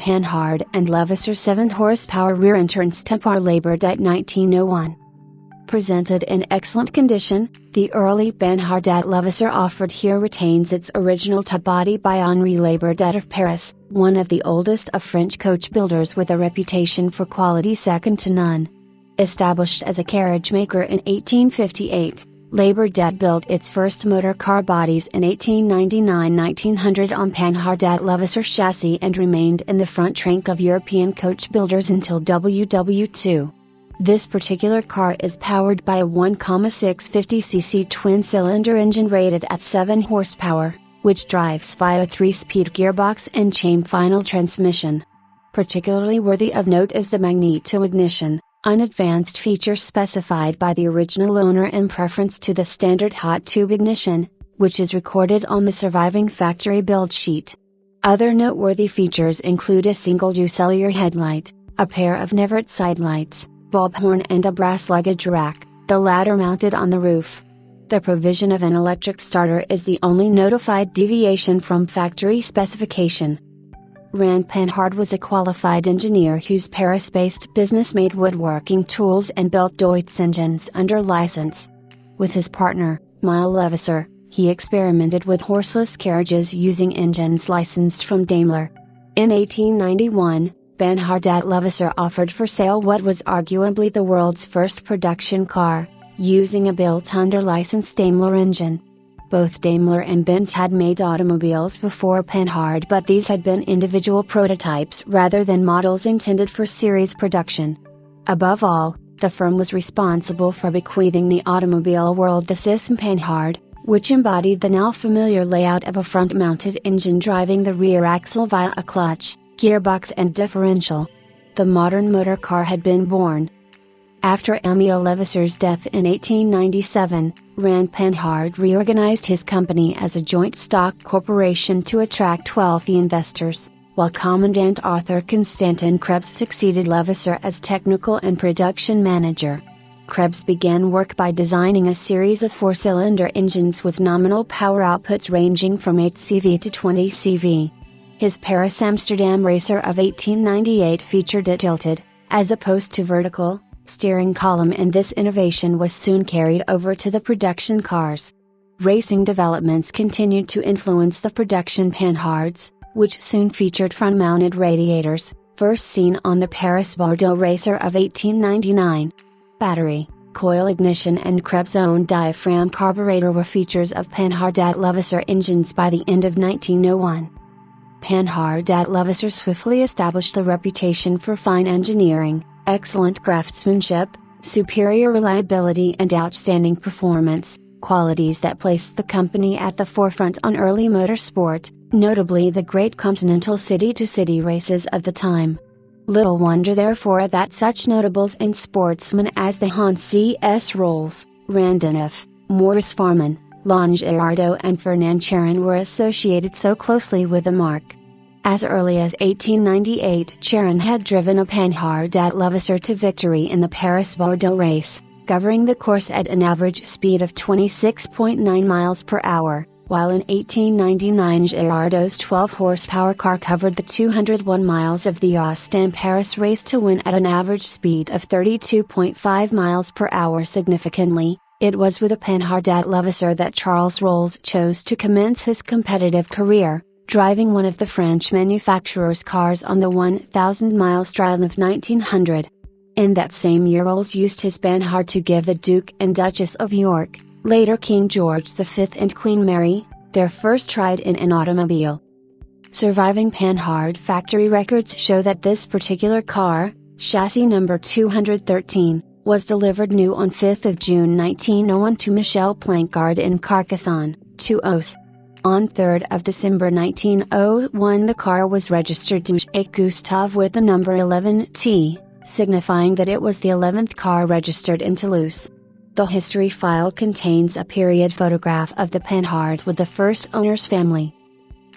Panhard and Levassor 7 horsepower rear entrance Type R Labourdette 1901. Presented in excellent condition, the early Panhard Levassor offered here retains its original top body by Henri Labourdette of Paris, one of the oldest of French coach builders with a reputation for quality second to none. Established as a carriage maker in 1858, Labourdette built its first motor car bodies in 1899-1900 on Panhard Levassor chassis and remained in the front rank of European coach builders until WW2. This particular car is powered by a 1,650cc twin-cylinder engine rated at 7 horsepower, which drives via a 3-speed gearbox and chain-final transmission. Particularly worthy of note is the magneto-ignition, an advanced feature specified by the original owner in preference to the standard hot tube ignition, which is recorded on the surviving factory build sheet. Other noteworthy features include a single-use cellular headlight, a pair of Nevert side lights, bulb horn and a brass luggage rack, the latter mounted on the roof. The provision of an electric starter is the only notified deviation from factory specification. Rand Panhard was a qualified engineer whose Paris-based business made woodworking tools and built Deutz engines under license. With his partner, Miles Levassor, he experimented with horseless carriages using engines licensed from Daimler. In 1891, Panhard Levassor offered for sale what was arguably the world's first production car, using a built under license Daimler engine. Both Daimler and Benz had made automobiles before Panhard, but these had been individual prototypes rather than models intended for series production. Above all, the firm was responsible for bequeathing the automobile world the system Panhard, which embodied the now familiar layout of a front-mounted engine driving the rear axle via a clutch, gearbox and differential. The modern motor car had been born. After Émile Levassor's death in 1897, Rand Panhard reorganized his company as a joint stock corporation to attract wealthy investors, while Commandant Arthur Constantin Krebs succeeded Levassor as technical and production manager. Krebs began work by designing a series of 4-cylinder engines with nominal power outputs ranging from 8 CV to 20 CV. His Paris-Amsterdam racer of 1898 featured a tilted, as opposed to vertical, steering column, and this innovation was soon carried over to the production cars. Racing developments continued to influence the production Panhards, which soon featured front-mounted radiators, first seen on the Paris-Bordeaux racer of 1899. Battery, coil ignition and Krebs' own diaphragm carburetor were features of Panhard Levassor engines by the end of 1901. Panhard Levassor swiftly established a reputation for fine engineering, excellent craftsmanship, superior reliability and outstanding performance, qualities that placed the company at the forefront on early motorsport, notably the great continental city-to-city races of the time. Little wonder therefore that such notables and sportsmen as the Hans C.S. Rolls, Randolph, Maurice Farman, Lange Erardo and Fernand Charon were associated so closely with the marque. As early as 1898, Charon had driven a Panhard Levassor to victory in the Paris-Bordeaux race, covering the course at an average speed of 26.9 miles per hour, while in 1899 Gerardo's 12-horsepower car covered the 201 miles of the Ostend-Paris race to win at an average speed of 32.5 miles per hour. Significantly, it was with a Panhard Levassor that Charles Rolls chose to commence his competitive career, driving one of the French manufacturer's cars on the 1,000-mile trial of 1900. In that same year Rolls used his Panhard to give the Duke and Duchess of York, later King George V and Queen Mary, their first ride in an automobile. Surviving Panhard factory records show that this particular car, chassis number 213, was delivered new on 5 June 1901 to Michel Plancard in Carcassonne, Tuos. On 3 December 1901 the car was registered to Jacques Gustave with the number 11T, signifying that it was the 11th car registered in Toulouse. The history file contains a period photograph of the Panhard with the first owner's family.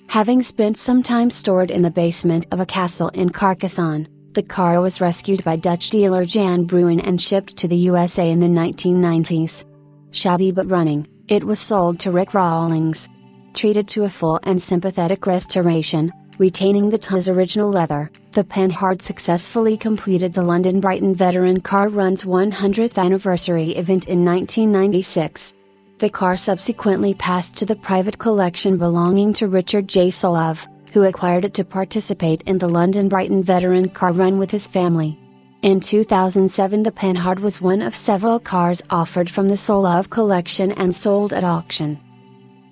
Having spent some time stored in the basement of a castle in Carcassonne, the car was rescued by Dutch dealer Jan Bruin and shipped to the USA in the 1990s. Shabby but running, it was sold to Rick Rawlings. Treated to a full and sympathetic restoration, retaining the Tonneau's original leather, the Panhard successfully completed the London Brighton Veteran Car Run's 100th anniversary event in 1996. The car subsequently passed to the private collection belonging to Richard J. Solove, who acquired it to participate in the London Brighton Veteran Car Run with his family. In 2007, the Panhard was one of several cars offered from the Solove collection and sold at auction.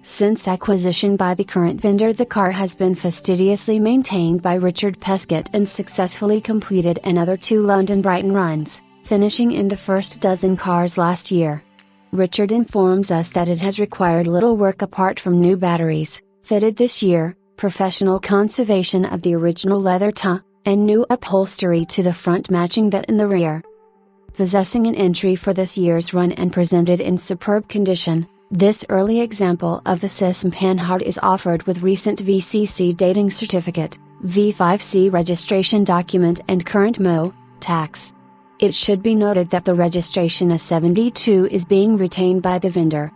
Since acquisition by the current vendor, the car has been fastidiously maintained by Richard Pescott and successfully completed another 2 London Brighton runs, finishing in the first dozen cars last year. Richard informs us that it has required little work apart from new batteries, fitted this year, professional conservation of the original leather tonneau, and new upholstery to the front matching that in the rear. Possessing an entry for this year's run and presented in superb condition, this early example of the Sism Panhard is offered with recent VCC dating certificate, V5C registration document and current MO, tax. It should be noted that the registration A72 is being retained by the vendor,